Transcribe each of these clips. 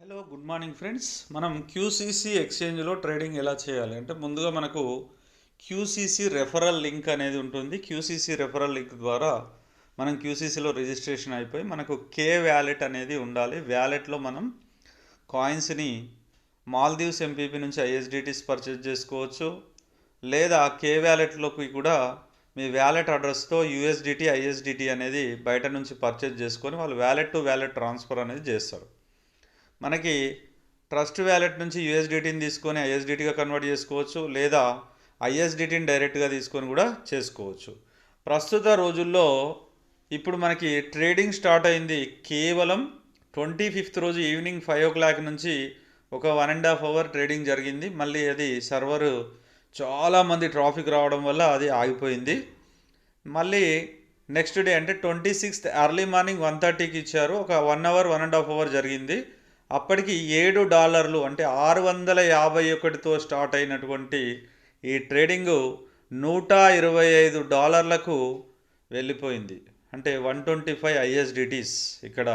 Hello good morning friends. మనం QCC ఎక్స్చేంజ్లో trading ఎలా చేయాలి అంటే ముందుగా మనకు క్యూసీసీ రెఫరల్ లింక్ అనేది ఉంటుంది. క్యూసీసీ రెఫరల్ లింక్ ద్వారా మనం క్యూసీసీలో రిజిస్ట్రేషన్ అయిపోయి మనకు కే వ్యాలెట్ అనేది ఉండాలి. వ్యాలెట్లో మనం కాయిన్స్ని మాల్దీవ్స్ ఎంపీపీ నుంచి ఐఎస్డిటీస్ పర్చేజ్ చేసుకోవచ్చు, లేదా కే వ్యాలెట్లోకి కూడా మీ వ్యాలెట్ అడ్రస్తో యూఎస్డిటీ ఐఎస్డిటీ అనేది బయట నుంచి పర్చేజ్ చేసుకొని వాళ్ళు వ్యాలెట్ టు వ్యాలెట్ ట్రాన్స్ఫర్ అనేది చేస్తారు. మనకి ట్రస్ట్ వ్యాలెట్ నుంచి యూఎస్డిటీని తీసుకొని ఐఎస్డిటీగా కన్వర్ట్ చేసుకోవచ్చు, లేదా ఐఎస్డిటీని డైరెక్ట్గా తీసుకొని కూడా చేసుకోవచ్చు. ప్రస్తుత రోజుల్లో ఇప్పుడు మనకి ట్రేడింగ్ స్టార్ట్ అయింది కేవలం 25th రోజు ఈవినింగ్ 5 o'clock నుంచి ఒక 1.5 hour ట్రేడింగ్ జరిగింది. మళ్ళీ అది సర్వర్ చాలామంది ట్రాఫిక్ రావడం వల్ల అది ఆగిపోయింది. మళ్ళీ నెక్స్ట్ డే అంటే 26th ఎర్లీ మార్నింగ్ 1:30కి ఇచ్చారు. ఒక 1 hour 1.5 hour జరిగింది. అప్పటికి $7 అంటే 651తో స్టార్ట్ అయినటువంటి ఈ ట్రేడింగ్ $125లకు వెళ్ళిపోయింది. అంటే 125 ఐఎస్డిటీస్ ఇక్కడ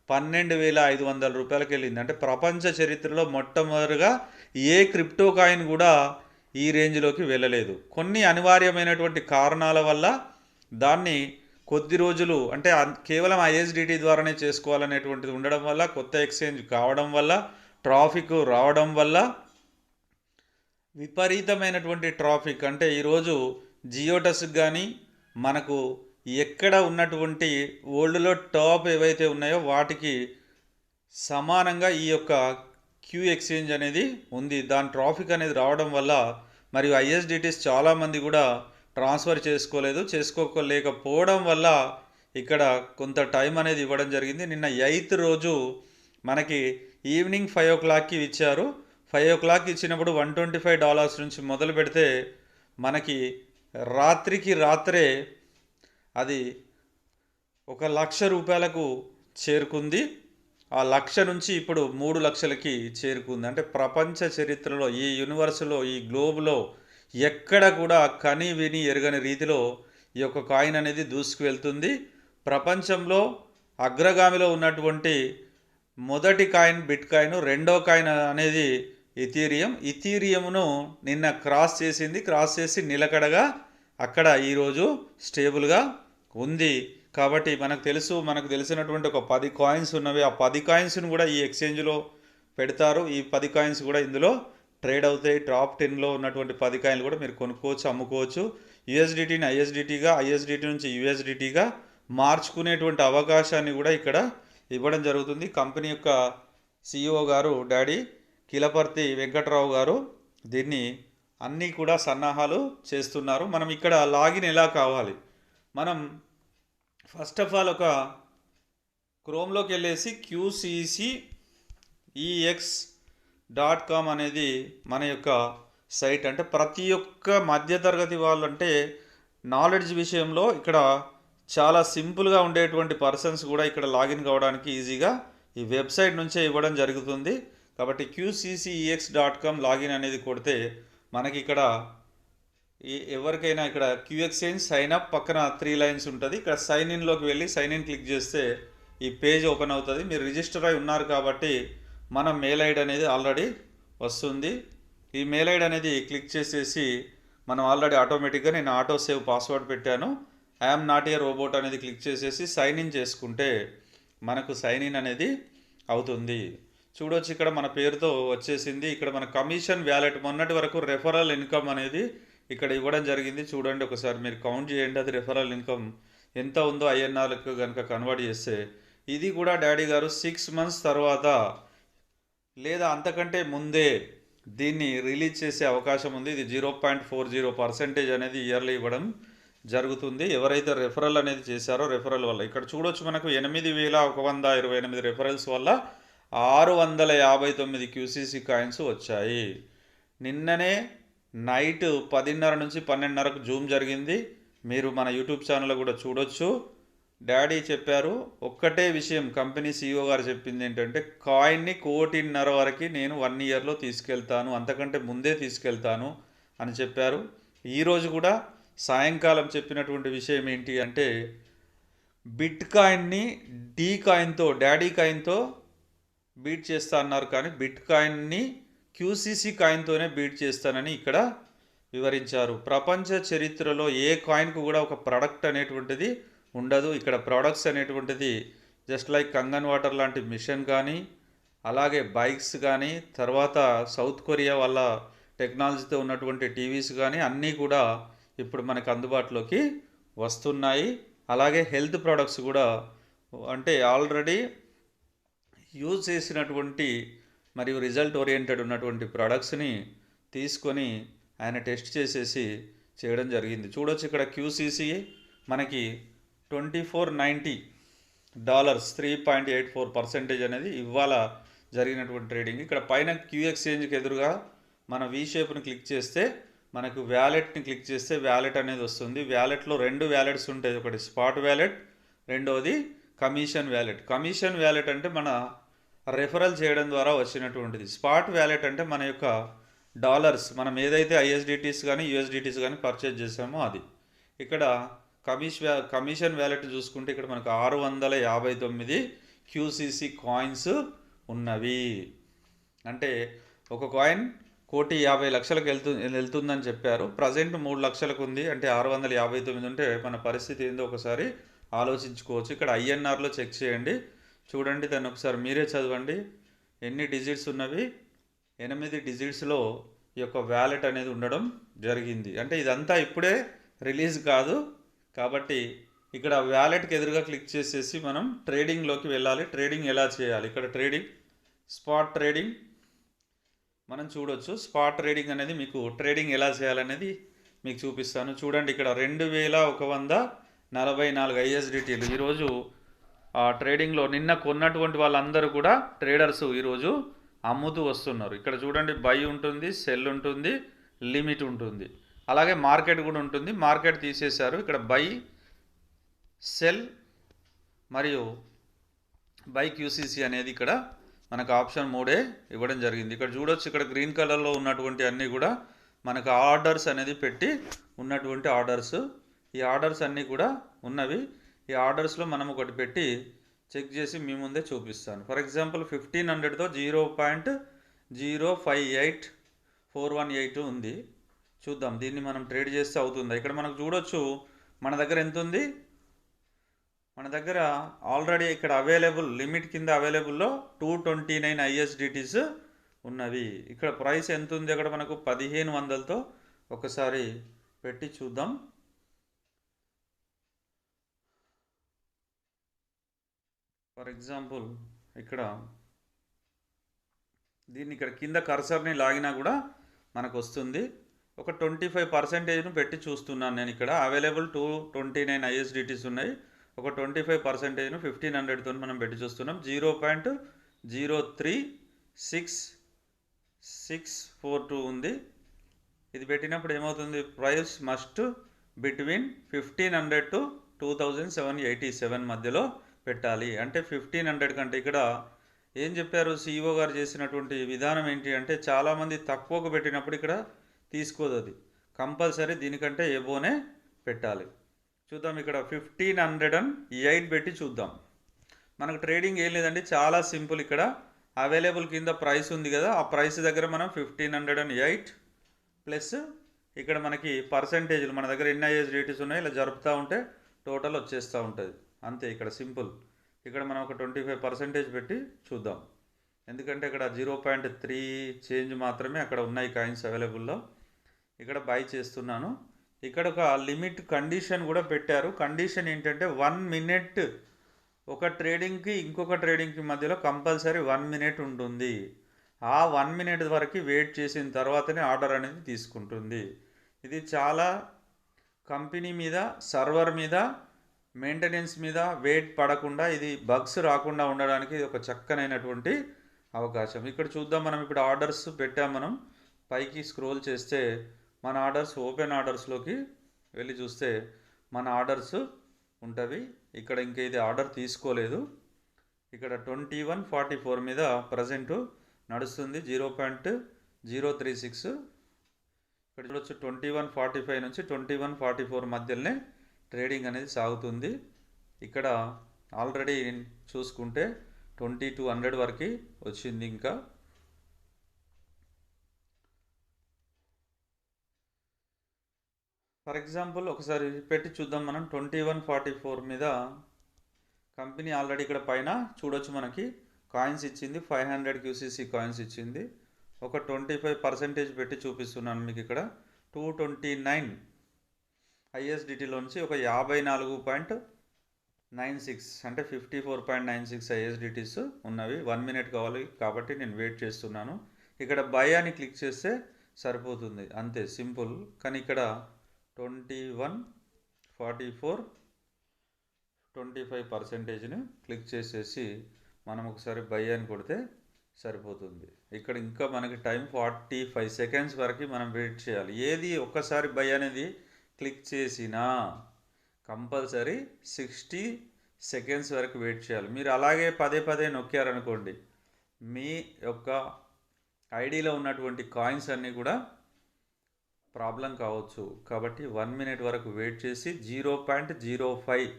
12,500 రూపాయలకి వెళ్ళింది. అంటే ప్రపంచ చరిత్రలో మొట్టమొదటిగా ఏ క్రిప్టో కాయిన్ కూడా ఈ రేంజ్లోకి వెళ్ళలేదు. కొన్ని అనివార్యమైనటువంటి కారణాల వల్ల దాన్ని కొద్ది రోజులు అంటే కేవలం ఐఎస్డిటీ ద్వారానే చేసుకోవాలనేటువంటిది ఉండడం వల్ల, కొత్త ఎక్స్చేంజ్ కావడం వల్ల, ట్రాఫిక్ రావడం వల్ల విపరీతమైనటువంటి ట్రాఫిక్ అంటే ఈరోజు జియోటస్కి కానీ మనకు ఎక్కడ ఉన్నటువంటి వరల్డ్లో టాప్ ఏవైతే ఉన్నాయో వాటికి సమానంగా ఈ యొక్క క్యూ ఎక్స్చేంజ్ అనేది ఉంది. దాని ట్రాఫిక్ అనేది రావడం వల్ల మరియు ఐఎస్డిటీస్ చాలామంది కూడా ట్రాన్స్ఫర్ చేసుకోలేకపోవడం వల్ల ఇక్కడ కొంత టైం అనేది ఇవ్వడం జరిగింది. నిన్న 8th రోజు మనకి ఈవినింగ్ 5 o'clockకి ఇచ్చారు. 5 o'clock ఇచ్చినప్పుడు $125 నుంచి మొదలు పెడితే మనకి రాత్రికి రాత్రే అది 1,00,000 రూపాయలకు చేరుకుంది. ఆ 1,00,000 నుంచి ఇప్పుడు 3,00,000కి చేరుకుంది. అంటే ప్రపంచ చరిత్రలో ఈ యూనివర్స్లో ఈ గ్లోబ్లో ఎక్కడ కూడా కని విని ఎరగని రీతిలో ఈ యొక్క కాయిన్ అనేది దూసుకు వెళ్తుంది. ప్రపంచంలో అగ్రగామిలో ఉన్నటువంటి మొదటి కాయిన్ బిట్ కాయిన్, రెండో కాయిన్ అనేది ఇథీరియంను నిన్న క్రాస్ చేసి నిలకడగా అక్కడ ఈరోజు స్టేబుల్గా ఉంది. కాబట్టి మనకు తెలిసినటువంటి ఒక 10 కాయిన్స్ ఉన్నవి. ఆ 10 కాయిన్స్ను కూడా ఈ ఎక్స్చేంజ్లో పెడతారు. ఈ 10 కాయిన్స్ కూడా ఇందులో ట్రేడ్ అవుతాయి. టాప్ 10లో ఉన్నటువంటి 10 కాయిన్లు కూడా మీరు కొనుక్కోవచ్చు, అమ్ముకోవచ్చు. యూఎస్డిటీని ఐఎస్డిటీగా, ఐఎస్డిటీ నుంచి యూఎస్డిటీగా మార్చుకునేటువంటి అవకాశాన్ని కూడా ఇక్కడ ఇవ్వడం జరుగుతుంది. కంపెనీ యొక్క సిఇఓ గారు డాడీ కిలపర్తి వెంకట్రావు గారు దీన్ని అన్నీ కూడా సన్నాహాలు చేస్తున్నారు. మనం ఇక్కడ లాగిన్ ఎలా కావాలి? మనం ఫస్ట్ ఆఫ్ ఆల్ ఒక క్రోమ్లోకి వెళ్ళేసి QCCEX.com అనేది మన యొక్క సైట్. అంటే ప్రతి ఒక్క మధ్యతరగతి వాళ్ళు అంటే నాలెడ్జ్ విషయంలో ఇక్కడ చాలా సింపుల్గా ఉండేటువంటి పర్సన్స్ కూడా ఇక్కడ లాగిన్ కావడానికి ఈజీగా ఈ వెబ్సైట్ నుంచే ఇవ్వడం జరుగుతుంది. కాబట్టి QCCEX.com లాగిన్ అనేది కొడితే మనకి ఇక్కడ ఎవరికైనా ఇక్కడ క్యూ ఎక్స్చేంజ్ సైన్ అప్ పక్కన 3 lines ఉంటుంది. ఇక్కడ సైన్ ఇన్లోకి వెళ్ళి సైన్ ఇన్ క్లిక్ చేస్తే ఈ పేజ్ ఓపెన్ అవుతుంది. మీరు రిజిస్టర్ అయి ఉన్నారు కాబట్టి మన మెయిల్ ఐడి అనేది ఆల్రెడీ వస్తుంది. ఈ మెయిల్ ఐడి అనేది క్లిక్ చేసేసి మనం ఆల్రెడీ ఆటోమేటిక్గా నేను ఆటో సేవ్ పాస్వర్డ్ పెట్టాను. ఐఎమ్ నాట్ ఏ రోబోట్ అనేది క్లిక్ చేసేసి సైన్ ఇన్ చేసుకుంటే మనకు సైన్ ఇన్ అనేది అవుతుంది. చూడవచ్చు ఇక్కడ మన పేరుతో వచ్చేసింది. ఇక్కడ మన కమిషన్ వ్యాలెట్ మొన్నటి వరకు రెఫరల్ ఇన్కమ్ అనేది ఇక్కడ ఇవ్వడం జరిగింది. చూడండి ఒకసారి మీరు కౌంట్ చేయండి. అది రెఫరల్ ఇన్కమ్ ఎంత ఉందో ఐఎన్ఆర్కి కనుక కన్వర్ట్ చేస్తే ఇది కూడా డాడీ గారు 6 months తర్వాత లేదా అంతకంటే ముందే దీన్ని రిలీజ్ చేసే అవకాశం ఉంది. ఇది 0.40% అనేది ఇయర్లీ ఇవ్వడం జరుగుతుంది. ఎవరైతే రెఫరల్ అనేది చేశారో రెఫరల్ వల్ల ఇక్కడ చూడొచ్చు మనకు 8,128 రెఫరల్స్ వల్ల 659 క్యూసీసీ కాయిన్స్ వచ్చాయి. నిన్ననే నైట్ 10:30 నుంచి 12:30కు జూమ్ జరిగింది. మీరు మన యూట్యూబ్ ఛానల్లో కూడా చూడొచ్చు. డాడీ చెప్పారు ఒక్కటే విషయం, కంపెనీ సిఇఓ గారు చెప్పింది ఏంటంటే కాయిన్ని 1,50,00,000 వరకు నేను 1 yearలో తీసుకెళ్తాను, అంతకంటే ముందే తీసుకెళ్తాను అని చెప్పారు. ఈరోజు కూడా సాయంకాలం చెప్పినటువంటి విషయం ఏంటి అంటే బిట్ కాయిన్ని డాడీ కాయిన్తో బీట్ చేస్తా అన్నారు, కానీ బిట్ కాయిన్ని క్యూసీసీ కాయిన్తోనే బీట్ చేస్తానని ఇక్కడ వివరించారు. ప్రపంచ చరిత్రలో ఏ కాయిన్కు కూడా ఒక ప్రొడక్ట్ అనేటువంటిది ఉండదు. ఇక్కడ ప్రొడక్ట్స్ అనేటువంటిది జస్ట్ లైక్ కంగన్ వాటర్ లాంటి మిషన్ కానీ, అలాగే బైక్స్ కానీ, తర్వాత సౌత్ కొరియా వాళ్ళ టెక్నాలజీతో ఉన్నటువంటి టీవీస్ కానీ అన్నీ కూడా ఇప్పుడు మనకు అందుబాటులోకి వస్తున్నాయి. అలాగే హెల్త్ ప్రొడక్ట్స్ కూడా, అంటే ఆల్రెడీ యూజ్ చేసినటువంటి మరియు రిజల్ట్ ఓరియంటెడ్ ఉన్నటువంటి ప్రొడక్ట్స్ని తీసుకొని ఆయన టెస్ట్ చేసేసి చేయడం జరిగింది. చూడొచ్చు ఇక్కడ క్యూసీసీ మనకి $2490 3.84% అనేది ఇవాళ జరిగినటువంటి ట్రేడింగ్. ఇక్కడ పైన క్యూ ఎక్స్చేంజ్కి ఎదురుగా మన వి షేప్ని క్లిక్ చేస్తే మనకు వ్యాలెట్ని క్లిక్ చేస్తే వ్యాలెట్ అనేది వస్తుంది. వ్యాలెట్లో 2 వ్యాలెట్స్ ఉంటాయి, ఒకటి స్పాట్ వ్యాలెట్, రెండవది కమిషన్ వ్యాలెట్. కమిషన్ వ్యాలెట్ అంటే మన రెఫరల్ చేయడం ద్వారా వచ్చినటువంటిది. స్పాట్ వ్యాలెట్ అంటే మన యొక్క డాలర్స్, మనం ఏదైతే ఐఎస్డిటీస్ కానీ యూఎస్డిటీస్ కానీ పర్చేజ్ చేసామో అది. ఇక్కడ కమిషన్ వ్యాలెట్ చూసుకుంటే ఇక్కడ మనకు 659 క్యూసీసీ కాయిన్స్ ఉన్నవి. అంటే ఒక కాయిన్ 1,50,00,000కి వెళ్తుందని చెప్పారు. ప్రజెంట్ 3 లక్షలకు ఉంది. అంటే 659 ఉంటే మన పరిస్థితి ఏందో ఒకసారి ఆలోచించుకోవచ్చు. ఇక్కడ ఐఎన్ఆర్లో చెక్ చేయండి, చూడండి, దాన్ని ఒకసారి మీరే చదవండి. ఎన్ని డిజిట్స్ ఉన్నవి? 8 డిజిట్స్లో ఈ యొక్క వ్యాలెట్ అనేది ఉండడం జరిగింది. అంటే ఇదంతా ఇప్పుడే రిలీజ్ కాదు కాబట్టి ఇక్కడ వ్యాలెట్కి ఎదురుగా క్లిక్ చేసేసి మనం ట్రేడింగ్లోకి వెళ్ళాలి. ట్రేడింగ్ ఎలా చేయాలి? ఇక్కడ ట్రేడింగ్, స్పాట్ ట్రేడింగ్ మనం చూడొచ్చు. స్పాట్ ట్రేడింగ్ అనేది మీకు ట్రేడింగ్ ఎలా చేయాలనేది మీకు చూపిస్తాను. చూడండి, ఇక్కడ 2144 ఐఎస్డిటీలు ఈరోజు ట్రేడింగ్లో నిన్న కొన్నటువంటి వాళ్ళందరూ కూడా ట్రేడర్స్ ఈరోజు అమ్ముతూ వస్తున్నారు. ఇక్కడ చూడండి, బై ఉంటుంది, సెల్ ఉంటుంది, లిమిట్ ఉంటుంది, అలాగే మార్కెట్ కూడా ఉంటుంది. మార్కెట్ తీసేశారు. ఇక్కడ బై, సెల్ మరియు బై క్యూసీసీ అనేది ఇక్కడ మనకు ఆప్షన్ 3 ఇవ్వడం జరిగింది. ఇక్కడ చూడొచ్చు, ఇక్కడ గ్రీన్ కలర్లో ఉన్నటువంటి అన్నీ కూడా మనకు ఆర్డర్స్ అనేది పెట్టి ఉన్నటువంటి ఆర్డర్స్. ఈ ఆర్డర్స్ అన్నీ కూడా ఉన్నవి. ఈ ఆర్డర్స్లో మనం ఒకటి పెట్టి చెక్ చేసి మీ ముందే చూపిస్తాను. ఫర్ ఎగ్జాంపుల్ 1500తో 0.058418 ఉంది. చూద్దాం దీన్ని మనం ట్రేడ్ చేస్తే అవుతుందా. ఇక్కడ మనకు చూడొచ్చు, మన దగ్గర ఎంత ఉంది? మన దగ్గర ఆల్రెడీ ఇక్కడ అవైలబుల్ లిమిట్ కింద అవైలబుల్లో 229 ఐఎస్డిటీస్ ఉన్నవి. ఇక్కడ ప్రైస్ ఎంత ఉంది? అక్కడ మనకు 1500తో ఒకసారి పెట్టి చూద్దాం. ఫర్ ఎగ్జాంపుల్ ఇక్కడ దీన్ని ఇక్కడ కింద కర్సర్ని లాగినా కూడా మనకు వస్తుంది. ఒక 25%ను పెట్టి చూస్తున్నాను నేను. ఇక్కడ అవైలబుల్ 229 ఐఎస్డిటీస్ ఉన్నాయి. ఒక 25%ను 1500తో మనం పెట్టి చూస్తున్నాం. 0.0366642 ఉంది. ఇది పెట్టినప్పుడు ఏమవుతుంది? ప్రైస్ మస్ట్ బిట్వీన్ 1500 to 2787 మధ్యలో పెట్టాలి. అంటే 1500 కంటే ఇక్కడ ఏం చెప్పారు సిఇఓ గారు చేసినటువంటి విధానం ఏంటి అంటే, చాలామంది తక్కువకు పెట్టినప్పుడు ఇక్కడ తీసుకోదు, అది కంపల్సరీ దీనికంటే ఎబోనే పెట్టాలి. చూద్దాం, ఇక్కడ 1508 పెట్టి చూద్దాం. మనకు ట్రేడింగ్ ఏం లేదండి, చాలా సింపుల్. ఇక్కడ అవైలబుల్ కింద ప్రైస్ ఉంది కదా, ఆ ప్రైస్ దగ్గర మనం 1508 ప్లస్ ఇక్కడ మనకి పర్సంటేజ్లు మన దగ్గర ఎన్ని ఐఎస్డిటీస్ ఉన్నాయి ఇలా జరుపుతూ ఉంటే టోటల్ వచ్చేస్తూ ఉంటుంది. అంతే, ఇక్కడ సింపుల్. ఇక్కడ మనం ఒక 25% పెట్టి చూద్దాం. ఎందుకంటే ఇక్కడ 0.3 చేంజ్ మాత్రమే అక్కడ ఉన్నాయి కాయిన్స్ అవైలబుల్లో. ఇక్కడ బై చేస్తున్నాను. ఇక్కడ ఒక లిమిట్ కండిషన్ కూడా పెట్టారు. కండిషన్ ఏంటంటే 1 మినిట్ ఒక ట్రేడింగ్కి ఇంకొక ట్రేడింగ్కి మధ్యలో కంపల్సరీ 1 మినిట్ ఉంటుంది. ఆ 1 మినిట్ వరకు వెయిట్ చేసిన తర్వాతనే ఆర్డర్ అనేది తీసుకుంటుంది. ఇది చాలా కంపెనీ మీద, సర్వర్ మీద, మెయింటెనెన్స్ మీద వెయిట్ పడకుండా, ఇది బగ్స్ రాకుండా ఉండడానికి ఇది ఒక చక్కనైనటువంటి అవకాశం. ఇక్కడ చూద్దాం, మనం ఇప్పుడు ఆర్డర్స్ పెట్టాం. మనం పైకి స్క్రోల్ చేస్తే మన ఆర్డర్స్, ఓపెన్ ఆర్డర్స్లోకి వెళ్ళి చూస్తే మన ఆర్డర్స్ ఉంటవి. ఇక్కడ ఇంకా ఇది ఆర్డర్ తీసుకోలేదు. ఇక్కడ 2144 మీద ప్రజెంట్ నడుస్తుంది. 0.036. ఇక్కడ చూడొచ్చు 2145 నుంచి 2144 మధ్యలోనే ట్రేడింగ్ అనేది సాగుతుంది. ఇక్కడ ఆల్రెడీ చూసుకుంటే 2200 వరకు వచ్చింది. ఇంకా ఫర్ ఎగ్జాంపుల్ ఒకసారి పెట్టి చూద్దాం. మనం 2144 మీద కంపెనీ ఆల్రెడీ ఇక్కడ పైన చూడొచ్చు, మనకి కాయిన్స్ ఇచ్చింది, 500 QCC కాయిన్స్ ఇచ్చింది. ఒక 25% పెట్టి చూపిస్తున్నాను మీకు ఇక్కడ. 229 ISDTలోంచి ఒక 54.96 అంటే 54.96 ISDTs ఉన్నవి. 1 మినిట్ కావాలి కాబట్టి నేను వెయిట్ చేస్తున్నాను. ఇక్కడ బై అని క్లిక్ చేస్తే సరిపోతుంది, అంతే, సింపుల్. కానీ ఇక్కడ 2144 25%ని క్లిక్ చేసేసి మనం ఒకసారి బై అని కొడితే సరిపోతుంది. ఇక్కడ ఇంకా మనకి టైం 45 సెకండ్స్ వరకు మనం వెయిట్ చేయాలి. ఏది ఒక్కసారి బై అనేది క్లిక్ చేసినా కంపల్సరీ 60 సెకండ్స్ వరకు వెయిట్ చేయాలి. మీరు అలాగే పదే పదే నొక్కారనుకోండి, మీ యొక్క ఐడిలో ఉన్నటువంటి కాయిన్స్ అన్నీ కూడా ప్రాబ్లం కావచ్చు. కాబట్టి 1 మినిట్ వరకు వెయిట్ చేసి 0.05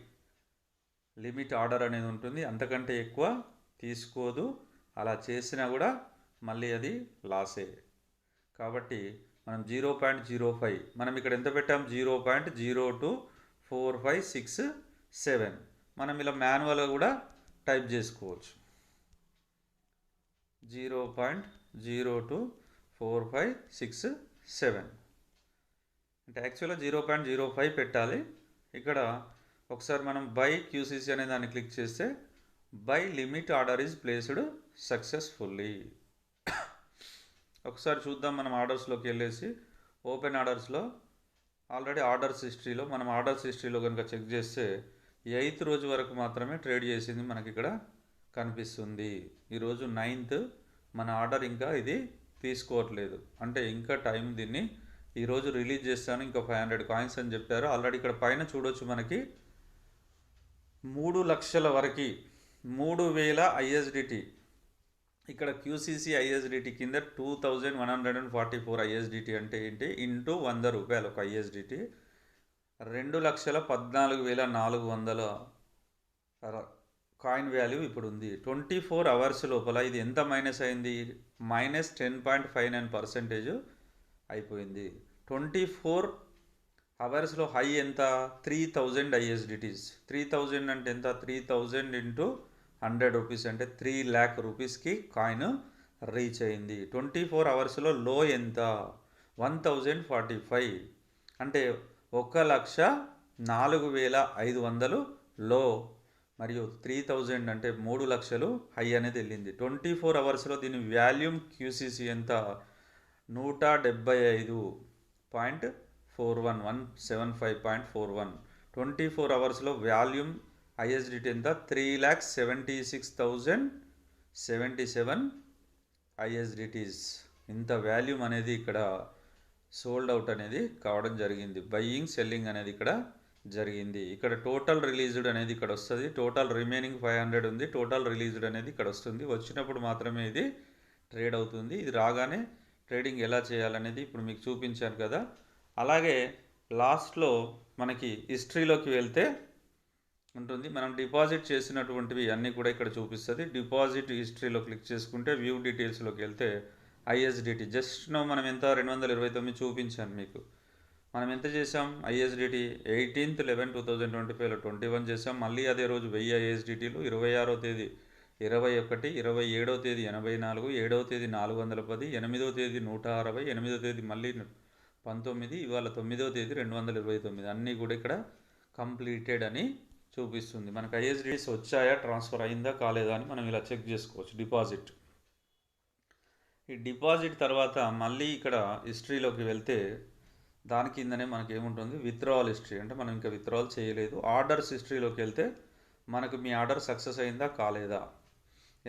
లిమిట్ ఆర్డర్ అనేది ఉంటుంది, అంతకంటే ఎక్కువ తీసుకోదు. అలా చేసినా కూడా మళ్ళీ అది లాసే. కాబట్టి మనం 0.05, మనం ఇక్కడ ఎంత పెట్టాం, 0.024567. మనం ఇలా మాన్యువల్గా కూడా టైప్ చేసుకోవచ్చు, 0.024567. అంటే యాక్చువల్గా 0.05 పెట్టాలి. ఇక్కడ ఒకసారి మనం బై QCC అనే దాన్ని క్లిక్ చేస్తే by limit order is placed successfully. ఒకసారి చూద్దాం. మనం ఆర్డర్స్లోకి వెళ్ళేసి ఓపెన్ ఆర్డర్స్లో ఆల్రెడీ ఆర్డర్స్ హిస్టరీలో మనం ఆర్డర్స్ హిస్టరీలో కనుక చెక్ చేస్తే 8th రోజు వరకు మాత్రమే ట్రేడ్ చేసింది మనకి ఇక్కడ కనిపిస్తుంది. ఈరోజు 9th, మన ఆర్డర్ ఇంకా ఇది తీసుకోవట్లేదు, అంటే ఇంకా టైం. దీన్ని ఈరోజు రిలీజ్ చేస్తాను, ఇంకా 500 కాయిన్స్ అని చెప్పారు. ఆల్రెడీ ఇక్కడ పైన చూడొచ్చు, మనకి 3 లక్షల వరకు 3000 ISDT. ఇక్కడ QCC ISDT కింద 2144 ISDT అంటే ఏంటి, ఇంటూ 100 రూపాయలు ఒక ISDT. 2,14,400 కాయిన్ వాల్యూ ఇప్పుడు ఉంది. 24 అవర్స్ లోపల ఇది ఎంత మైనస్ అయింది, -10.59% అయిపోయింది. 24 అవర్స్లో హై ఎంత, 3000 ISDTs. 3000 అంటే ఎంత, 3000 ఇంటూ 100 రూపీస్ అంటే 3 lakh రూపీస్కి కాయిన్ రీచ్ అయింది. 24 అవర్స్లో లో ఎంత, 1045 అంటే 1,04,500 లో, మరియు 3000 అంటే 3 లక్షలు హై అనేది వెళ్ళింది. 24 అవర్స్లో దీని వాల్యూమ్ QCC ఎంత, 175.41 175.41. 24 అవర్స్లో వాల్యూమ్ ISDT ఎంత, 3,76,077 ISDTs. ఇంత వాల్యూమ్ అనేది ఇక్కడ సోల్డ్ అవుట్ అనేది కావడం జరిగింది. బయ్యింగ్ సెల్లింగ్ అనేది ఇక్కడ జరిగింది. ఇక్కడ టోటల్ రిలీజ్డ్ అనేది ఇక్కడ వస్తుంది, టోటల్ రిమైనింగ్ 500 ఉంది, టోటల్ రిలీజ్డ్ అనేది ఇక్కడ వస్తుంది. వచ్చినప్పుడు మాత్రమే ఇది ట్రేడ్ అవుతుంది. ఇది రాగానే ట్రేడింగ్ ఎలా చేయాలనేది ఇప్పుడు మీకు చూపించాను కదా. అలాగే లాస్ట్లో మనకి హిస్టరీలోకి వెళ్తే ఉంటుంది, మనం డిపాజిట్ చేసినటువంటివి అన్నీ కూడా ఇక్కడ చూపిస్తుంది. డిపాజిట్ హిస్టరీలో క్లిక్ చేసుకుంటే వ్యూ డీటెయిల్స్లోకి వెళ్తే ISDT జస్ట్ మనం ఎంత 229 చూపించాను మీకు. మనం ఎంత చేసాం, ISDT 18th 11/2025లో 21 చేసాం. మళ్ళీ అదే రోజు 1000 ISDTలు, 26వ తేదీ 21, 27వ తేదీ 84, 7వ తేదీ 410, 8వ తేదీ 160, 8వ తేదీ మళ్ళీ 19, ఇవాళ 9వ తేదీ 229. అన్నీ కూడా ఇక్కడ కంప్లీటెడ్ అని చూపిస్తుంది. మనకు ISDTs వచ్చాయా, ట్రాన్స్ఫర్ అయిందా కాలేదా అని మనం ఇలా చెక్ చేసుకోవచ్చు. డిపాజిట్, ఈ డిపాజిట్ తర్వాత మళ్ళీ ఇక్కడ హిస్టరీలోకి వెళ్తే దాని కిందనే మనకి ఏముంటుంది, విత్డ్రావల్ హిస్టరీ, అంటే మనం ఇంకా విత్డ్రావల్ చేయలేదు. ఆర్డర్స్ హిస్టరీలోకి వెళ్తే మనకు మీ ఆర్డర్ సక్సెస్ అయిందా కాలేదా,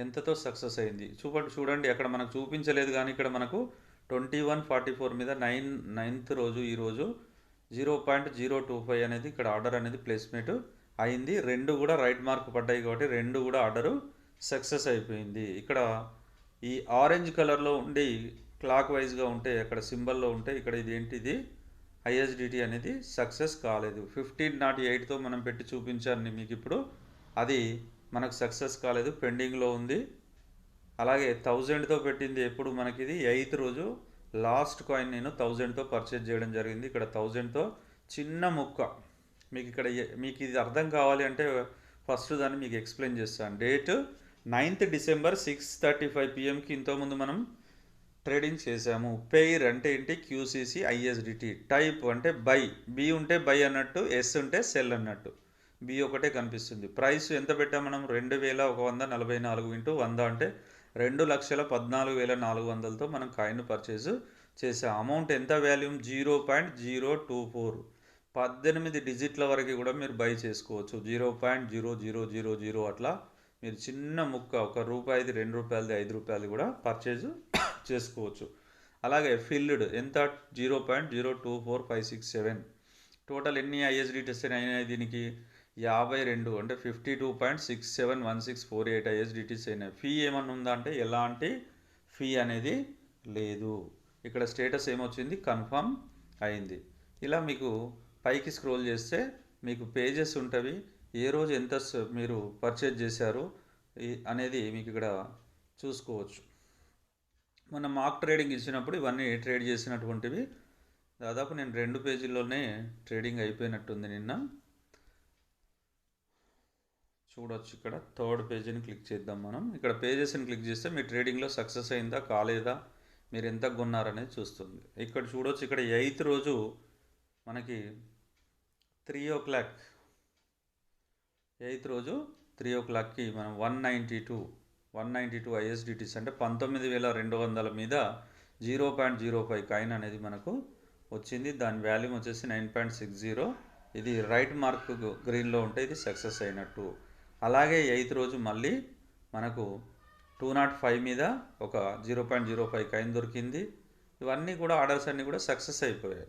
ఎంతతో సక్సెస్ అయింది చూడండి. అక్కడ మనకు చూపించలేదు, కానీ ఇక్కడ మనకు 2144 మీద 9th రోజు ఈరోజు 0.025 అనేది ఇక్కడ ఆర్డర్ అనేది ప్లేస్మెంట్ అయింది. 2 కూడా రైట్ మార్క్ పడ్డాయి కాబట్టి 2 కూడా ఆర్డరు సక్సెస్ అయిపోయింది. ఇక్కడ ఈ ఆరెంజ్ కలర్లో ఉండి క్లాక్ వైజ్గా ఉంటే, అక్కడ సింబల్లో ఉంటే, ఇక్కడ ఇది ఏంటిది ISDT అనేది సక్సెస్ కాలేదు. 1508తో మనం పెట్టి చూపించాను మీకు ఇప్పుడు, అది మనకు సక్సెస్ కాలేదు, పెండింగ్లో ఉంది. అలాగే 1000తో పెట్టింది ఎప్పుడు మనకి ఇది 8th రోజు లాస్ట్ కాయిన్ నేను 1000తో పర్చేజ్ చేయడం జరిగింది. ఇక్కడ 1000తో చిన్న ముక్క మీకు ఇక్కడ మీకు ఇది అర్థం కావాలి అంటే ఫస్ట్ దాన్ని మీకు ఎక్స్ప్లెయిన్ చేస్తాను. డేట్ 9th డిసెంబర్ 6:35 PMకి ఇంతకుముందు మనం ట్రేడింగ్ చేసాము. పెయిర్ అంటే ఏంటి, క్యూసీసీ ఐఎస్డిటి. టైప్ అంటే బై, బి ఉంటే బై అన్నట్టు, ఎస్ ఉంటే సెల్ అన్నట్టు. బి ఒకటే కనిపిస్తుంది. ప్రైస్ ఎంత పెట్టాం మనం, 2144 ఇంటూ 100 అంటే 2,14,400తో మనం కాయిన్ పర్చేజ్ చేసాం. అమౌంట్ ఎంత, వాల్యూమ్ 0.024. 18 డిజిట్ల వరకు కూడా మీరు బై చేసుకోవచ్చు. 0.0000 అట్లా మీరు చిన్న ముక్క, ₹1, ₹2, ₹5 కూడా పర్చేజ్ చేసుకోవచ్చు. అలాగే ఫిల్డ్ ఎంత, 0.024567. టోటల్ ఎన్ని ఐఎస్డిటీస్ అయినాయి దీనికి, 52 అంటే 52.671648 ఐఎస్డిటీస్ అయినాయి. ఫీ ఏమన్నా ఉందా అంటే ఎలాంటి ఫీ అనేది లేదు. ఇక్కడ స్టేటస్ ఏమొచ్చింది, కన్ఫర్మ్ అయింది. ఇలా మీకు పైకి స్క్రోల్ చేస్తే మీకు పేజెస్ ఉంటవి, ఏ రోజు ఎంత మీరు పర్చేజ్ చేశారు అనేది మీకు ఇక్కడ చూసుకోవచ్చు. మన మాక్ ట్రేడింగ్ ఇచ్చినప్పుడు ఇవన్నీ ట్రేడ్ చేసినటువంటివి. దాదాపు నేను 2 పేజీల్లోనే ట్రేడింగ్ అయిపోయినట్టుంది నిన్న. చూడొచ్చు ఇక్కడ 3rd పేజీని క్లిక్ చేద్దాం మనం. ఇక్కడ పేజెస్ని క్లిక్ చేస్తే మీ ట్రేడింగ్లో సక్సెస్ అయిందా కాలేదా, మీరు ఎంత కొన్నారనేది చూస్తుంది. ఇక్కడ చూడొచ్చు, ఇక్కడ 8th రోజు మనకి 3 o'clock, 8th రోజు 3 o'clockకి మనం 192 ఐఎస్డిటీస్ అంటే 19,200 మీద 0.05 కాయిన్ అనేది మనకు వచ్చింది. దాని వాల్యూమ్ వచ్చేసి 9.60. ఇది రైట్ మార్క్ గ్రీన్లో ఉంటే ఇది సక్సెస్ అయినట్టు. అలాగే 8th రోజు మళ్ళీ మనకు 205 మీద ఒక 0.05 కాయిన్ దొరికింది. ఇవన్నీ కూడా ఆర్డర్స్ అన్నీ కూడా సక్సెస్ అయిపోయాయి.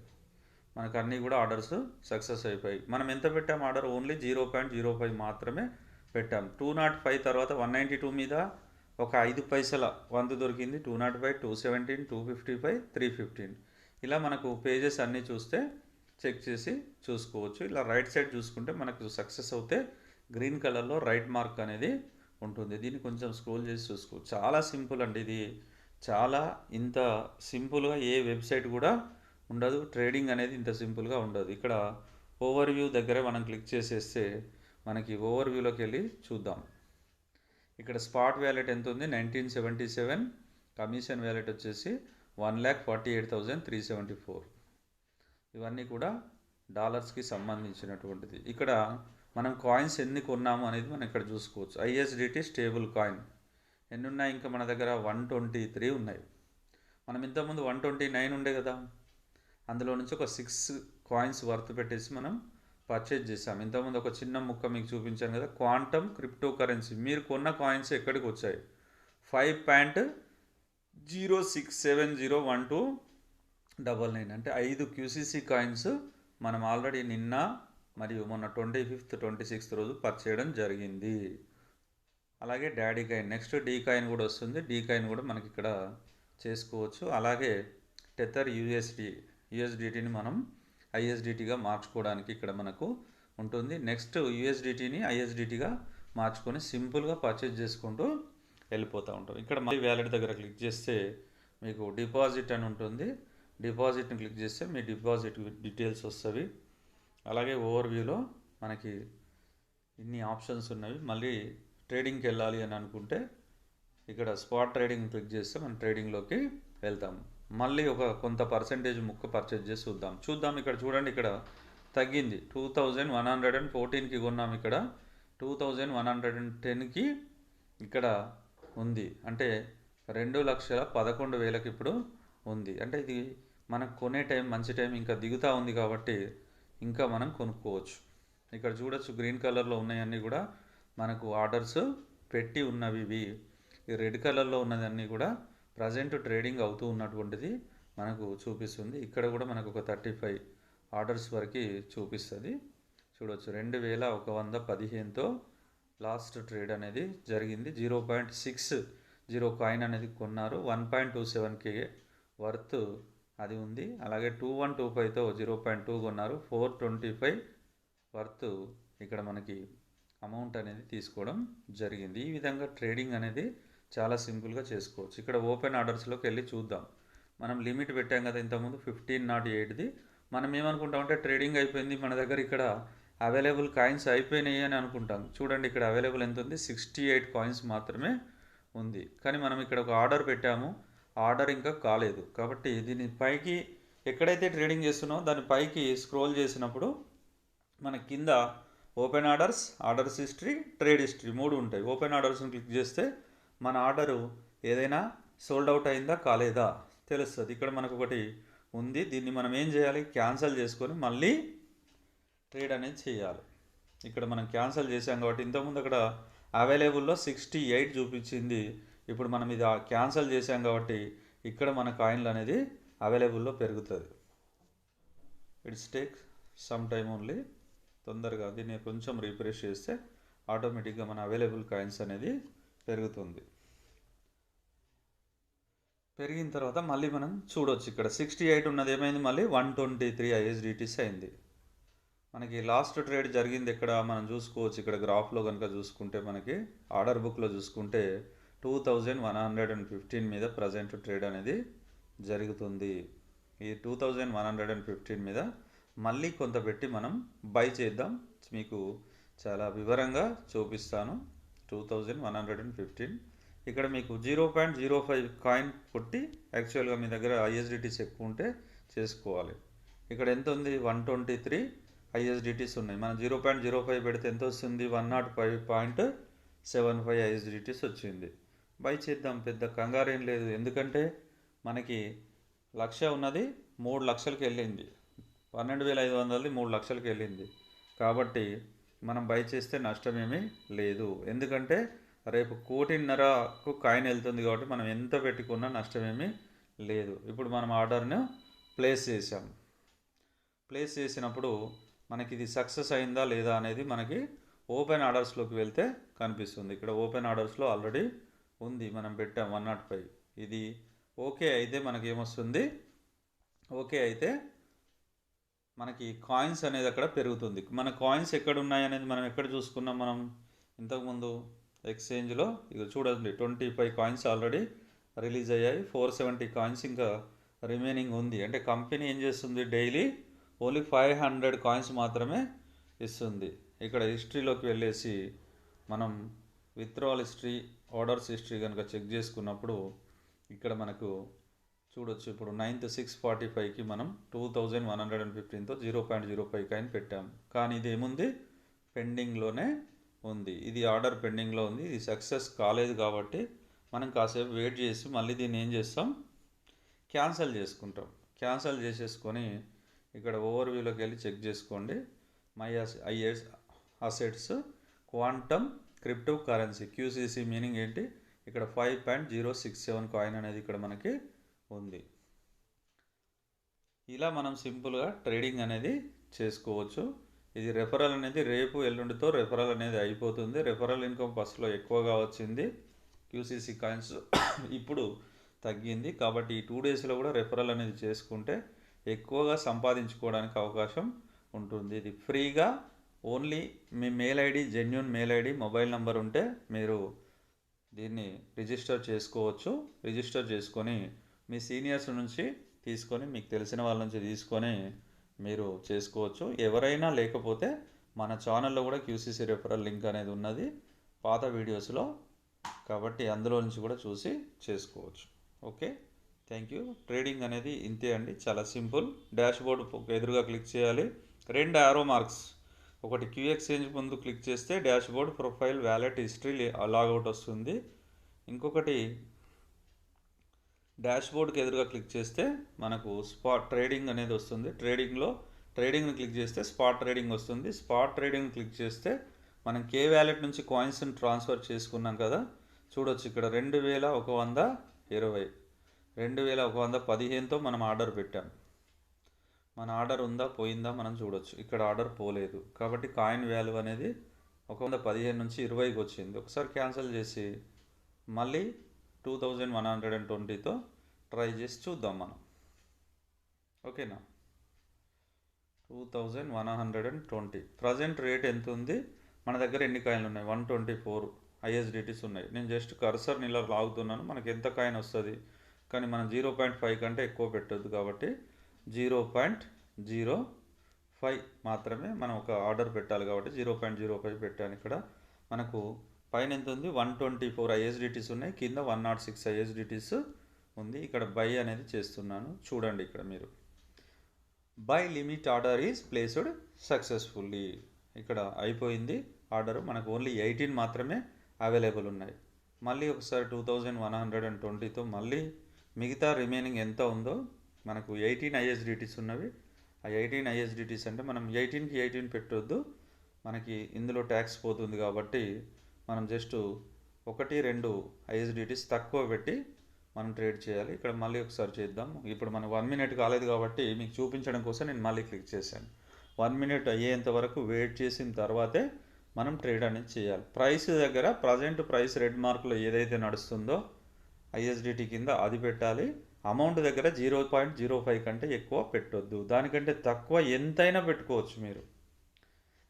మనకు అన్నీ కూడా ఆర్డర్స్ సక్సెస్ అయిపోయాయి. మనం ఎంత పెట్టాం ఆర్డర్, ఓన్లీ 0.05 మాత్రమే పెట్టాం. 205 తర్వాత 192 మీద ఒక 5 పైసల వంతు దొరికింది. 205, 217, 255, 315. ఇలా మనకు పేజెస్ అన్నీ చూస్తే చెక్ చేసి చూసుకోవచ్చు. ఇలా రైట్ సైడ్ చూసుకుంటే మనకు సక్సెస్ అవుతే గ్రీన్ కలర్లో రైట్ మార్క్ అనేది ఉంటుంది. దీన్ని కొంచెం స్క్రోల్ చేసి చూసుకోవచ్చు. చాలా సింపుల్ అండి ఇది. చాలా ఇంత సింపుల్గా ఏ వెబ్సైట్ కూడా ఉండదు. ట్రేడింగ్ అనేది ఇంత సింపుల్గా ఉండదు. ఇక్కడ ఓవర్వ్యూ దగ్గర మనం క్లిక్ చేసేస్తే మనకి ఓవర్వ్యూలోకి వెళ్ళి చూద్దాం. ఇక్కడ స్పాట్ వ్యాలెట్ ఎంత ఉంది, 1977. కమిషన్ వ్యాలెట్ వచ్చేసి 1,48,374. ఇవన్నీ కూడా డాలర్స్కి సంబంధించినటువంటిది. ఇక్కడ మనం కాయిన్స్ ఎన్ని కొన్నాము అనేది మనం ఇక్కడ చూసుకోవచ్చు. ఐఎస్డిటి స్టేబుల్ కాయిన్ ఎన్ని ఉన్నాయి, ఇంకా మన దగ్గర 123 ఉన్నాయి. మనం ఇంతకుముందు 129 ఉండే కదా, అందులో నుంచి ఒక 6 కాయిన్స్ వర్త్ పెట్టేసి మనం పర్చేజ్ చేసాం. ఇంతకుముందు ఒక చిన్న ముక్క మీకు చూపించాను కదా, క్వాంటమ్ క్రిప్టో కరెన్సీ. మీరు కొన్న కాయిన్స్ ఎక్కడికి వచ్చాయి, 5.06701299 అంటే 5 క్యూసీసీ కాయిన్స్ మనం ఆల్రెడీ నిన్న మరియు మొన్న 25th, 26th రోజు పర్చేయడం జరిగింది. అలాగే daddy coin, next D coin కూడా వస్తుంది. డీ కాయిన్ కూడా మనకి ఇక్కడ చేసుకోవచ్చు. అలాగే టెథర్ యూఎస్డిటీని మనం ఐఎస్డిటీగా మార్చుకోవడానికి ఇక్కడ మనకు ఉంటుంది. నెక్స్ట్ యూఎస్డిటీని ఐఎస్డిటీగా మార్చుకొని సింపుల్గా పర్చేజ్ చేసుకుంటూ వెళ్ళిపోతూ ఉంటాం. ఇక్కడ మళ్ళీ వ్యాలెట్ దగ్గర క్లిక్ చేస్తే మీకు డిపాజిట్ అని ఉంటుంది. డిపాజిట్ని క్లిక్ చేస్తే మీ డిపాజిట్ డీటెయిల్స్ వస్తుంది. అలాగే ఓవర్వ్యూలో మనకి ఇన్ని ఆప్షన్స్ ఉన్నవి. మళ్ళీ ట్రేడింగ్కి వెళ్ళాలి అని అనుకుంటే ఇక్కడ స్పాట్ ట్రేడింగ్ క్లిక్ చేస్తే మనం ట్రేడింగ్లోకి వెళ్తాం. మళ్ళీ ఒక కొంత పర్సెంటేజ్ ముక్క పర్చేజ్ చేసి చూద్దాం. ఇక్కడ చూడండి, ఇక్కడ తగ్గింది. 2114కి కొన్నాం, ఇక్కడ 2110కి ఇక్కడ ఉంది. అంటే 2,11,000కి ఇప్పుడు ఉంది. అంటే ఇది మనకు కొనే టైం మంచి టైం, ఇంకా దిగుతూ ఉంది కాబట్టి ఇంకా మనం కొనుక్కోవచ్చు. ఇక్కడ చూడొచ్చు, గ్రీన్ కలర్లో ఉన్నాయన్నీ కూడా మనకు ఆర్డర్స్ పెట్టి ఉన్నవి. ఇవి రెడ్ కలర్లో ఉన్నదన్నీ కూడా ప్రజెంట్ ట్రేడింగ్ అవుతూ ఉన్నటువంటిది మనకు చూపిస్తుంది. ఇక్కడ కూడా మనకు ఒక 35 ఆర్డర్స్ వరకు చూపిస్తుంది. చూడవచ్చు, 2,115తో లాస్ట్ ట్రేడ్ అనేది జరిగింది. 0.60 కాయిన్ అనేది కొన్నారు. 1.27K వర్త్ అది ఉంది. అలాగే 2125తో 0.2 కొన్నారు. 425 వర్త్ ఇక్కడ మనకి అమౌంట్ అనేది తీసుకోవడం జరిగింది. ఈ విధంగా ట్రేడింగ్ అనేది చాలా సింపుల్గా చేసుకోవచ్చు. ఇక్కడ ఓపెన్ ఆర్డర్స్లోకి వెళ్ళి చూద్దాం. మనం లిమిట్ పెట్టాం కదా ఇంతకుముందు 1508ది. మనం ఏమనుకుంటామంటే ట్రేడింగ్ అయిపోయింది, మన దగ్గర ఇక్కడ అవైలబుల్ కాయిన్స్ అయిపోయినాయి అని అనుకుంటాం. చూడండి ఇక్కడ అవైలబుల్ ఎంత ఉంది, 68 కాయిన్స్ మాత్రమే ఉంది. కానీ మనం ఇక్కడ ఒక ఆర్డర్ పెట్టాము, ఆర్డర్ ఇంకా కాలేదు. కాబట్టి దీని పైకి ఎక్కడైతే ట్రేడింగ్ చేస్తున్నామో దాని పైకి స్క్రోల్ చేసినప్పుడు మన కింద open orders, orders history, trade history 3 ఉంటాయి. ఓపెన్ ఆర్డర్స్ని క్లిక్ చేస్తే మన ఆర్డరు ఏదైనా సోల్డ్ అవుట్ అయిందా కాలేదా తెలుస్తుంది. ఇక్కడ మనకు ఒకటి ఉంది, దీన్ని మనం ఏం చేయాలి, క్యాన్సిల్ చేసుకొని మళ్ళీ ట్రేడ్ అనేది చేయాలి. ఇక్కడ మనం క్యాన్సిల్ చేసాం కాబట్టి ఇంతకుముందు అక్కడ అవైలబుల్లో 68 చూపించింది. ఇప్పుడు మనం ఇది క్యాన్సిల్ చేసాం కాబట్టి ఇక్కడ మన కాయిన్లు అనేది అవైలబుల్లో పెరుగుతుంది. It's take some time only. తొందరగా దీన్ని కొంచెం రీఫ్రెష్ చేస్తే ఆటోమేటిక్గా మన అవైలబుల్ కాయిన్స్ అనేది పెరుగుతుంది. పెరిగిన తర్వాత మళ్ళీ మనం చూడవచ్చు ఇక్కడ 68 ఉన్నది ఏమైంది, మళ్ళీ 123 ISDTs అయింది. మనకి లాస్ట్ ట్రేడ్ జరిగింది ఎక్కడ మనం చూసుకోవచ్చు. ఇక్కడ గ్రాఫ్లో కనుక చూసుకుంటే మనకి ఆర్డర్ బుక్లో చూసుకుంటే 2115 మీద ప్రజెంట్ ట్రేడ్ అనేది జరుగుతుంది. ఈ 2115 మీద మళ్ళీ కొంత పెట్టి మనం బై చేద్దాం. మీకు చాలా వివరంగా చూపిస్తాను. 2115 ఇక్కడ మీకు 0.05 కాయిన్ కొట్టి యాక్చువల్గా మీ దగ్గర ISDTs ఎక్కువ ఉంటే చేసుకోవాలి. ఇక్కడ ఎంత ఉంది, 123 ISDTs ఉన్నాయి. మనం 0.05 పెడితే ఎంత వస్తుంది, 105.75 ISDTs వచ్చింది. బై చేద్దాం, పెద్ద కంగారేం లేదు. ఎందుకంటే మనకి లక్ష ఉన్నది 3 లక్షలకి వెళ్ళింది, 12,500ది 3 లక్షలకి వెళ్ళింది. కాబట్టి మనం బై చేస్తే నష్టమేమీ లేదు. ఎందుకంటే రేపు 1,50,00,000కు కాయిన్ వెళ్తుంది కాబట్టి మనం ఎంత పెట్టుకున్నా నష్టమేమీ లేదు. ఇప్పుడు మనం ఆర్డర్ను ప్లేస్ చేసాం. ప్లేస్ చేసినప్పుడు మనకి ఇది సక్సెస్ అయిందా లేదా అనేది మనకి ఓపెన్ ఆర్డర్స్లోకి వెళ్తే కనిపిస్తుంది. ఇక్కడ ఓపెన్ ఆర్డర్స్లో ఆల్రెడీ ఉంది, మనం పెట్టాం 105. ఇది ఓకే అయితే మనకి ఏమొస్తుంది, ఓకే అయితే మనకి కాయిన్స్ అనేది అక్కడ పెరుగుతుంది. మన కాయిన్స్ ఎక్కడ ఉన్నాయి అనేది మనం ఎక్కడ చూసుకున్నాం, మనం ఇంతకుముందు ఎక్స్చేంజ్లో ఇక చూడండి 25 కాయిన్స్ ఆల్రెడీ రిలీజ్ అయ్యాయి, 470 కాయిన్స్ ఇంకా రిమైనింగ్ ఉంది. అంటే కంపెనీ ఏం చేస్తుంది, డైలీ ఓన్లీ 500 కాయిన్స్ మాత్రమే ఇస్తుంది. ఇక్కడ హిస్టరీలోకి వెళ్ళేసి మనం విత్డ్రావల్ హిస్టరీ, ఆర్డర్స్ హిస్టరీ కనుక చెక్ చేసుకున్నప్పుడు ఇక్కడ మనకు చూడొచ్చు. ఇప్పుడు 9th 6:45కి మనం 2115తో 0.05 కాయిన్ పెట్టాం. కానీ ఇది ఏముంది, పెండింగ్లోనే ఉంది. ఇది ఆర్డర్ పెండింగ్లో ఉంది, ఇది సక్సెస్ కాలేదు. కాబట్టి మనం కాసేపు వెయిట్ చేసి మళ్ళీ దీన్ని ఏం చేస్తాం, క్యాన్సిల్ చేసుకుంటాం. క్యాన్సిల్ చేసేసుకొని ఇక్కడ ఓవర్వ్యూలోకి వెళ్ళి చెక్ చేసుకోండి. My assets quantum crypto currency QCC meaning ఏంటి, ఇక్కడ 5.067 కాయిన్ అనేది ఇక్కడ మనకి ఉంది. ఇలా మనం సింపుల్గా ట్రేడింగ్ అనేది చేసుకోవచ్చు. ఇది రెఫరల్ అనేది రేపు ఎల్లుండితో రెఫరల్ అనేది అయిపోతుంది. రెఫరల్ ఇన్కమ్ ఫస్ట్లో ఎక్కువగా వచ్చింది, QCC కాయిన్స్ ఇప్పుడు తగ్గింది. కాబట్టి ఈ 2 డేస్లో కూడా రెఫరల్ అనేది చేసుకుంటే ఎక్కువగా సంపాదించుకోవడానికి అవకాశం ఉంటుంది. ఇది ఫ్రీగా ఓన్లీ మీ mail ID, genuine mail ID, mobile number ఉంటే మీరు దీన్ని రిజిస్టర్ చేసుకోవచ్చు. రిజిస్టర్ చేసుకొని మీ సీనియర్స్ నుంచి తీసుకొని, మీకు తెలిసిన వాళ్ళ నుంచి తీసుకొని మీరు చేసుకోవచ్చు. ఎవరైనా లేకపోతే మన ఛానల్లో కూడా QCC రెఫరల్ లింక్ అనేది ఉన్నది పాత వీడియోస్లో, కాబట్టి అందులో నుంచి కూడా చూసి చేసుకోవచ్చు. Okay, thank you. ట్రేడింగ్ అనేది ఇంతే అండి, చాలా సింపుల్. డాష్ బోర్డ్ ఎదురుగా క్లిక్ చేయాలి, 2 యారో మార్క్స్, ఒకటి QXChange ముందు క్లిక్ చేస్తే dashboard, profile, wallet, history, logout వస్తుంది. ఇంకొకటి డాష్ బోర్డ్కి ఎదురుగా క్లిక్ చేస్తే మనకు స్పాట్ ట్రేడింగ్ అనేది వస్తుంది. ట్రేడింగ్ని క్లిక్ చేస్తే స్పాట్ ట్రేడింగ్ వస్తుంది. స్పాట్ ట్రేడింగ్ క్లిక్ చేస్తే మనం K వ్యాలెట్ నుంచి కాయిన్స్ని ట్రాన్స్ఫర్ చేసుకున్నాం కదా, చూడొచ్చు ఇక్కడ 2,120, 2,115తో మనం ఆర్డర్ పెట్టాం. మన ఆర్డర్ ఉందా పోయిందా మనం చూడొచ్చు. ఇక్కడ ఆర్డర్ పోలేదు కాబట్టి కాయిన్ వాల్యూ అనేది 115 నుంచి 20కి వచ్చింది. ఒకసారి క్యాన్సిల్ చేసి మళ్ళీ 2120తో ట్రై చేసి చూద్దాం మనం. ఓకేనా, 2120 ప్రజెంట్ రేట్ ఎంత ఉంది, మన దగ్గర ఎన్ని కాయిన్లు ఉన్నాయి? 124 ఐఎస్డిటీస్ ఉన్నాయి. నేను జస్ట్ కర్సర్ని ఇలా లాగుతున్నాను, మనకి ఎంత కాయిన్ వస్తుంది. కానీ మనం 0.5 కంటే ఎక్కువ పెట్టొద్దు కాబట్టి 0.05 మాత్రమే మనం ఒక ఆర్డర్ పెట్టాలి కాబట్టి 0.05 పెట్టాను. ఇక్కడ మనకు పైన ఎంత ఉంది? 124 ఐఎస్డిటీస్ ఉన్నాయి, కింద 106 ఐఎస్డిటీస్ ఉంది. ఇక్కడ బై అనేది చేస్తున్నాను, చూడండి. ఇక్కడ మీరు by limit order is placed successfully, ఇక్కడ అయిపోయింది ఆర్డర్. మనకు ఓన్లీ 18 మాత్రమే అవైలబుల్ ఉన్నాయి. మళ్ళీ ఒకసారి 2120తో మళ్ళీ మిగతా రిమైనింగ్ ఎంత ఉందో, మనకు 18 ఐఎస్డిటీస్ ఉన్నవి. ఆ 18 ఐఎస్డిటీస్ అంటే మనం 18కి 18 పెట్టొద్దు, మనకి ఇందులో ట్యాక్స్ పోతుంది కాబట్టి మనం జస్ట్ 1-2 ఐఎస్డిటీస్ తక్కువ పెట్టి మనం ట్రేడ్ చేయాలి. ఇక్కడ మళ్ళీ ఒకసారి చేద్దాం. ఇప్పుడు మనకు 1 మినిట్ కాలేదు కాబట్టి మీకు చూపించడం కోసం నేను మళ్ళీ క్లిక్ చేశాను. 1 మినిట్ అయ్యేంత వరకు వెయిట్ చేసిన తర్వాతే మనం ట్రేడ్ అనేది చేయాలి. ప్రైస్ దగ్గర ప్రజెంట్ ప్రైస్ రెడ్ మార్కులో ఏదైతే నడుస్తుందో ఐఎస్డిటీ కింద అది పెట్టాలి. అమౌంట్ దగ్గర 0.05 కంటే ఎక్కువ పెట్టొద్దు. దానికంటే తక్కువ ఎంతైనా పెట్టుకోవచ్చు మీరు,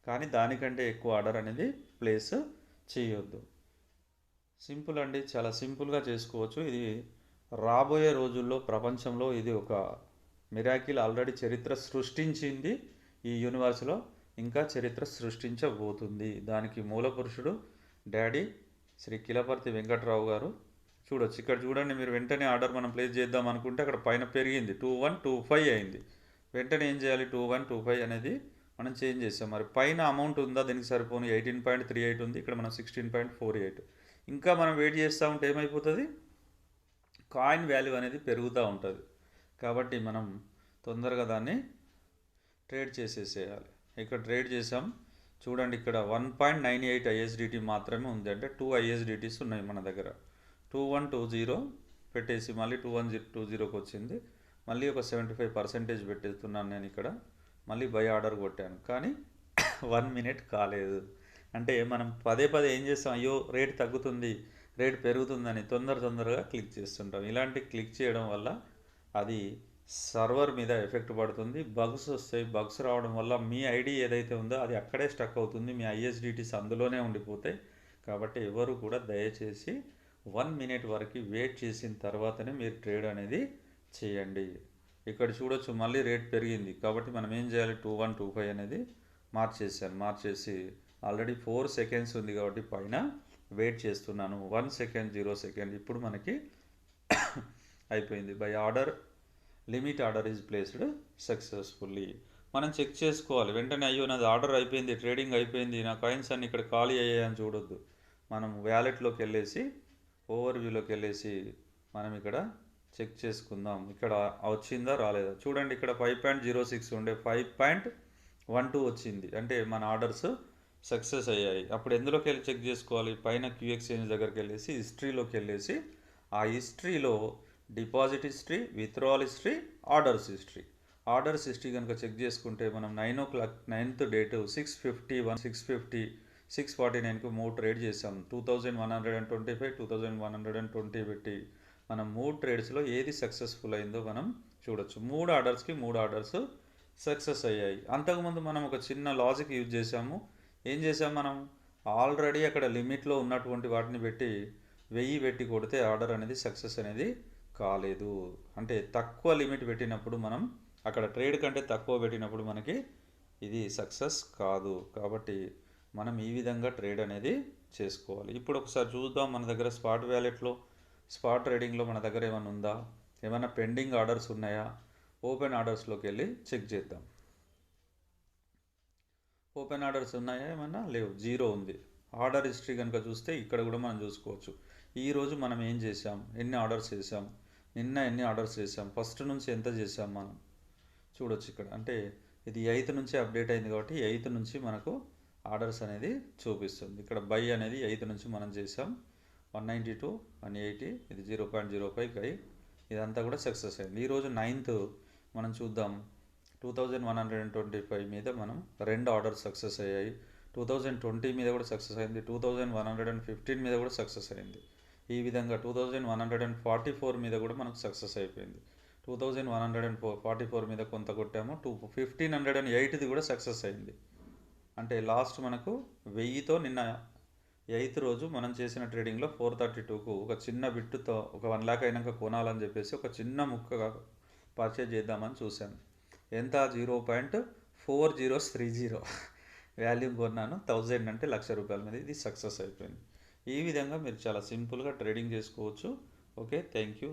కానీ దానికంటే ఎక్కువ ఆర్డర్ అనేది ప్లేస్ చేయొద్దు. సింపుల్ అండి, చాలా సింపుల్గా చేసుకోవచ్చు. ఇది రాబోయే రోజుల్లో ప్రపంచంలో ఇది ఒక మిరాకిల్. ఆల్రెడీ చరిత్ర సృష్టించింది ఈ యూనివర్స్లో, ఇంకా చరిత్ర సృష్టించబోతుంది. దానికి మూల పురుషుడు డాడీ శ్రీ కిలపర్తి వెంకట్రావు గారు. చూడొచ్చు, ఇక్కడ చూడండి మీరు. వెంటనే ఆర్డర్ మనం ప్లేస్ చేద్దాం అనుకుంటే అక్కడ పైన పెరిగింది, 2125 అయింది. వెంటనే ఏం చేయాలి? 2125 అనేది మనం చేంజ్ చేసాం. మరి పైన అమౌంట్ ఉందా? దీనికి సరిపోను 18.38 ఉంది, ఇక్కడ మనం 16.48. ఇంకా మనం వెయిట్ చేస్తూ ఉంటే ఏమైపోతుంది? కాయిన్ వాల్యూ అనేది పెరుగుతూ ఉంటుంది. కాబట్టి మనం తొందరగా దాన్ని ట్రేడ్ చేసేసేయాలి. ఇక్కడ ట్రేడ్ చేసాం, చూడండి. ఇక్కడ 1.98 ఐఎస్డిటీ మాత్రమే ఉంది, అంటే 2 ఐఎస్డిటీస్ ఉన్నాయి మన దగ్గర. 2120 పెట్టేసి మళ్ళీ 2120కి వచ్చింది. మళ్ళీ ఒక 75% పెట్టేస్తున్నాను నేను ఇక్కడ. మళ్ళీ బై ఆర్డర్ కొట్టాను, కానీ 1 మినిట్ కాలేదు. అంటే మనం పదే ఏం చేస్తాం? అయ్యో రేట్ తగ్గుతుంది, రేట్ పెరుగుతుందని తొందరగా క్లిక్ చేస్తుంటాం. ఇలాంటి క్లిక్ చేయడం వల్ల అది సర్వర్ మీద ఎఫెక్ట్ పడుతుంది, బగ్స్ వస్తాయి. బగ్స్ రావడం వల్ల మీ ఐడి ఏదైతే ఉందో అది అక్కడే స్టక్ అవుతుంది, మీ ఐఎస్డిటీస్ అందులోనే ఉండిపోతాయి. కాబట్టి ఎవరు కూడా దయచేసి 1 మినిట్ వరకు వెయిట్ చేసిన తర్వాతనే మీరు ట్రేడ్ అనేది చేయండి. ఇక్కడ చూడొచ్చు మళ్ళీ రేట్ పెరిగింది, కాబట్టి మనం ఏం చేయాలి? 2125 అనేది మార్చేసి ఆల్రెడీ 4 సెకండ్స్ ఉంది కాబట్టి పైన వెయిట్ చేస్తున్నాను. 1 సెకండ్ 0 సెకండ్. ఇప్పుడు మనకి అయిపోయింది. By order limit order is placed successfully. మనం చెక్ చేసుకోవాలి వెంటనే. అయ్యో నాది ఆర్డర్ అయిపోయింది, ట్రేడింగ్ అయిపోయింది, నా కాయిన్స్ అన్ని ఇక్కడ ఖాళీ అయ్యాయని చూడొద్దు. మనం వ్యాలెట్లోకి వెళ్ళేసి ఓవర్వ్యూలోకి వెళ్ళేసి మనం ఇక్కడ చెక్ చేసుకుందాం, ఇక్కడ వచ్చిందా రాలేదా. చూడండి, ఇక్కడ 5.06 ఉండే 5.12 వచ్చింది, అంటే మన ఆర్డర్స్ సక్సెస్ అయ్యాయి. అప్పుడు ఎందులోకి వెళ్ళి చెక్ చేసుకోవాలి? పైన క్యూ ఎక్స్చేంజ్ దగ్గరికి వెళ్ళేసి హిస్టరీలోకి వెళ్ళేసి ఆ హిస్టరీలో deposit history, withdrawal history, orders history కనుక చెక్ చేసుకుంటే మనం 9 o'clock 9th డేట్ 651, 650, 649కు 3 ట్రేడ్ చేసాం. 2125, 2120 పెట్టి మనం 3 ట్రేడ్స్లో ఏది సక్సెస్ఫుల్ అయిందో మనం చూడొచ్చు. 3 ఆర్డర్స్కి 3 ఆర్డర్స్ సక్సెస్ అయ్యాయి. అంతకుముందు మనం ఒక చిన్న లాజిక్ యూజ్ చేసాము. ఏం చేసాం? మనం ఆల్రెడీ అక్కడ లిమిట్లో ఉన్నటువంటి వాటిని పెట్టి 1000 పెట్టి కొడితే ఆర్డర్ అనేది సక్సెస్ అనేది కాలేదు. అంటే తక్కువ లిమిట్ పెట్టినప్పుడు మనం అక్కడ ట్రేడ్ కంటే తక్కువ పెట్టినప్పుడు మనకి ఇది సక్సెస్ కాదు. కాబట్టి మనం ఈ విధంగా ట్రేడ్ అనేది చేసుకోవాలి. ఇప్పుడు ఒకసారి చూద్దాం మన దగ్గర స్పాట్ వ్యాలెట్లో, స్పాట్ ట్రేడింగ్లో మన దగ్గర ఏమైనా ఉందా, ఏమైనా పెండింగ్ ఆర్డర్స్ ఉన్నాయా? ఓపెన్ ఆర్డర్స్లోకి వెళ్ళి చెక్ చేద్దాం. ఓపెన్ ఆర్డర్స్ ఉన్నాయా? ఏమన్నా లేవు, 0 ఉంది. ఆర్డర్ హిస్టరీ కనుక చూస్తే ఇక్కడ కూడా మనం చూసుకోవచ్చు. ఈరోజు మనం ఏం చేసాం, ఎన్ని ఆర్డర్స్ చేసాం, నిన్న ఎన్ని ఆర్డర్స్ చేసాం, ఫస్ట్ నుంచి ఎంత చేసాం మనం చూడొచ్చు ఇక్కడ. అంటే ఇది 8th నుంచి అప్డేట్ అయింది కాబట్టి 8th నుంచి మనకు ఆర్డర్స్ అనేది చూపిస్తుంది. ఇక్కడ బై అనేది 8th నుంచి మనం చేసాం. 192, 180, ఇది 0.05 ఇదంతా కూడా సక్సెస్ అయింది. ఈరోజు 9th మనం చూద్దాం. 2125 మీద మనం 2 ఆర్డర్స్ సక్సెస్ అయ్యాయి. 2020 మీద కూడా సక్సెస్ అయింది. 2115 మీద కూడా సక్సెస్ అయింది. ఈ విధంగా 2144 మీద కూడా మనకు సక్సెస్ అయిపోయింది. 2144 మీద కొంత కొట్టాము. 1508ది కూడా సక్సెస్ అయింది. అంటే లాస్ట్ మనకు 1000తో నిన్న 8th రోజు మనం చేసిన ట్రేడింగ్లో 432కు ఒక చిన్న బిట్టుతో ఒక 1 లాక్ అయినాక కొనాలని చెప్పేసి ఒక చిన్న ముక్కగా పర్చేజ్ చేద్దామని చూశాను. ఎంత 0.4030 వాల్యూమ్ కొన్నాను. 1000 అంటే ₹1,00,000 మీద ఇది సక్సెస్ అయిపోయింది. ఈ విధంగా మీరు చాలా సింపుల్గా ట్రేడింగ్ చేసుకోవచ్చు. Okay, thank you.